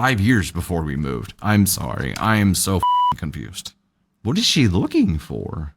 5 years before we moved. I'm sorry. I am so confused. What is she looking for?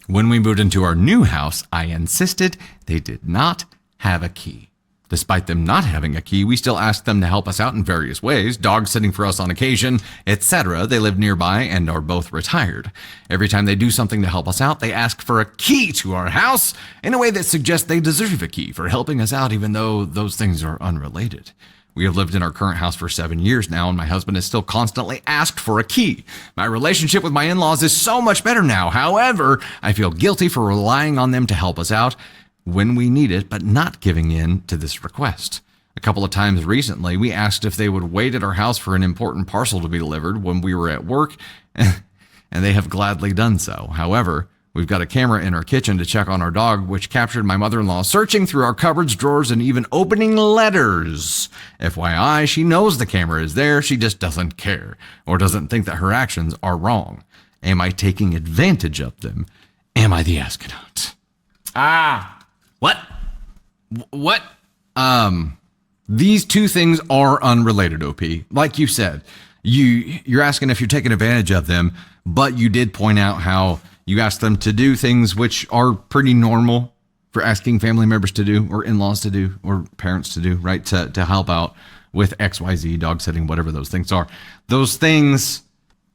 When we moved into our new house, I insisted they did not have a key. Despite them not having a key, we still asked them to help us out in various ways, dog sitting for us on occasion, etc. They live nearby and are both retired. Every time they do something to help us out, they ask for a key to our house in a way that suggests they deserve a key for helping us out, even though those things are unrelated. We have lived in our current house for 7 years now, and my husband has still constantly asked for a key. My relationship with my in-laws is so much better now. However, I feel guilty for relying on them to help us out when we need it, but not giving in to this request. A couple of times recently, we asked if they would wait at our house for an important parcel to be delivered when we were at work, and they have gladly done so. However, we've got a camera in our kitchen to check on our dog, which captured my mother-in-law searching through our cupboards, drawers, and even opening letters. FYI, she knows the camera is there, she just doesn't care, or doesn't think that her actions are wrong. Am I taking advantage of them? Am I the astronaut? What? These two things are unrelated, OP. Like you said, you're asking if you're taking advantage of them, but you did point out how you asked them to do things which are pretty normal for asking family members to do, or in-laws to do, or parents to do, right? To help out with XYZ, dog sitting, whatever those things are. Those things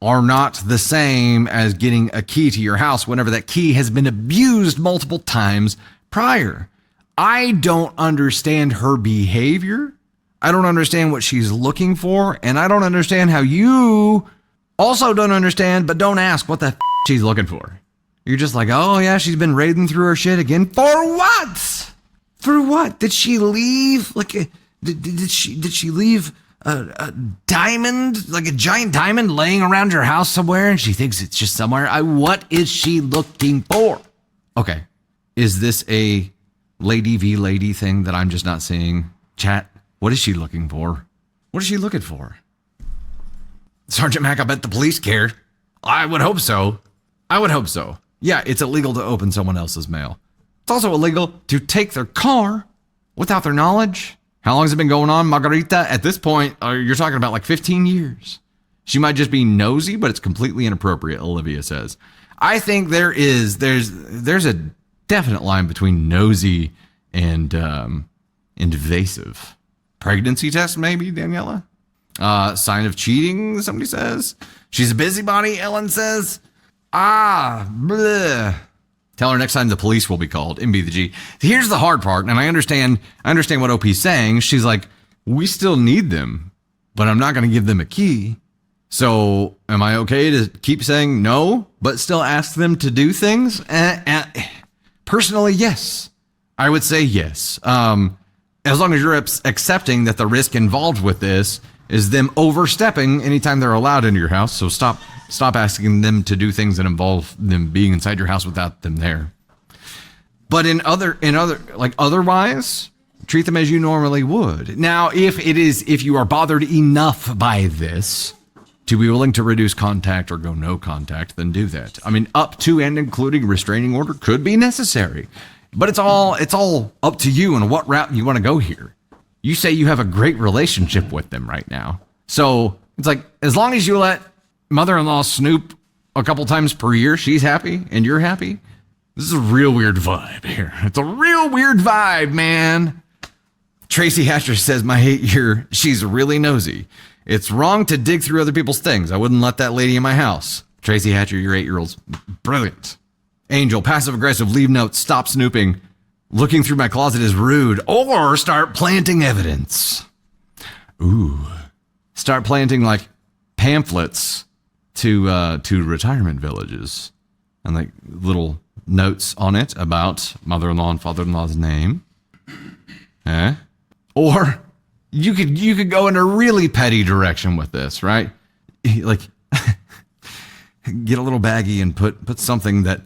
are not the same as getting a key to your house whenever that key has been abused multiple times prior. I don't understand her behavior. I don't understand what she's looking for. And I don't understand how you also don't understand, but don't ask what the she's looking for. You're just like, oh yeah, she's been raiding through her shit again. For what? For what? Did she leave? Like, did she leave a diamond, like a giant diamond laying around your house somewhere and she thinks it's just somewhere? What is she looking for? Okay. Is this a lady v lady thing that I'm just not seeing? Chat, what is she looking for? What is she looking for? Sergeant Mac, I bet the police care. I would hope so. Yeah, it's illegal to open someone else's mail. It's also illegal to take their car without their knowledge. How long has it been going on, Margarita? At this point, you're talking about like 15 years. She might just be nosy, but it's completely inappropriate, Olivia says. I think there's a definite line between nosy and invasive. Pregnancy test, maybe, Daniela? Sign of cheating, somebody says. She's a busybody, Ellen says. Bleh. Tell her next time the police will be called. MB the G. Here's the hard part, and I understand what OP's saying. She's like, we still need them, but I'm not going to give them a key. So am I okay to keep saying no, but still ask them to do things? Personally, yes. I would say yes. As long as you're accepting that the risk involved with this is them overstepping anytime they're allowed into your house. So stop asking them to do things that involve them being inside your house without them there. But otherwise, treat them as you normally would. Now, if you are bothered enough by this to be willing to reduce contact or go no contact, then do that. I mean, up to and including restraining order could be necessary, but it's all up to you and what route you want to go here. You say you have a great relationship with them right now. So it's like, as long as you let mother-in-law snoop a couple times per year, she's happy and you're happy. This is a real weird vibe here. It's a real weird vibe, man. Tracy Hatcher says, my hate here, she's really nosy. It's wrong to dig through other people's things. I wouldn't let that lady in my house. Tracy Hatcher, your 8-year-old's brilliant. Angel, passive-aggressive, leave notes, stop snooping. Looking through my closet is rude. Or start planting evidence. Ooh. Start planting, like, pamphlets to retirement villages. And, like, little notes on it about mother-in-law and father-in-law's name. Or you could go in a really petty direction with this, right? Like, get a little baggie and put something that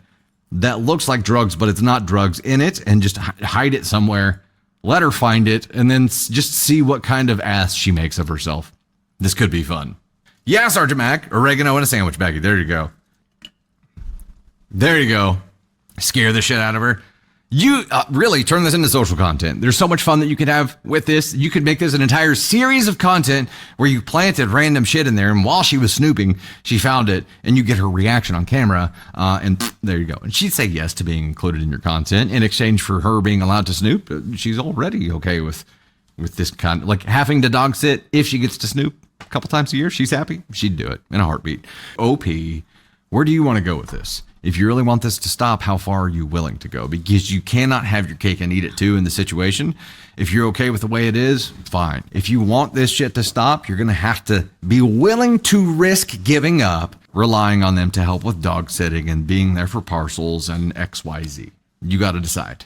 looks like drugs, but it's not drugs in it, and just hide it somewhere. Let her find it, and then just see what kind of ass she makes of herself. This could be fun. Yeah, Sergeant Mac, oregano in a sandwich baggie. There you go. There you go. Scare the shit out of her. You really turn this into social content. There's so much fun that you could have with this. You could make this an entire series of content where you planted random shit in there, and while she was snooping, she found it, and you get her reaction on camera, and there you go. And she'd say yes to being included in your content in exchange for her being allowed to snoop. She's already okay with this kind of, like, having to dog sit. If she gets to snoop a couple times a year, she's happy. She'd do it in a heartbeat. OP, where do you want to go with this? If you really want this to stop, how far are you willing to go? Because you cannot have your cake and eat it too in the situation. If you're okay with the way it is, fine. If you want this shit to stop, you're going to have to be willing to risk giving up relying on them to help with dog sitting and being there for parcels and XYZ. You got to decide.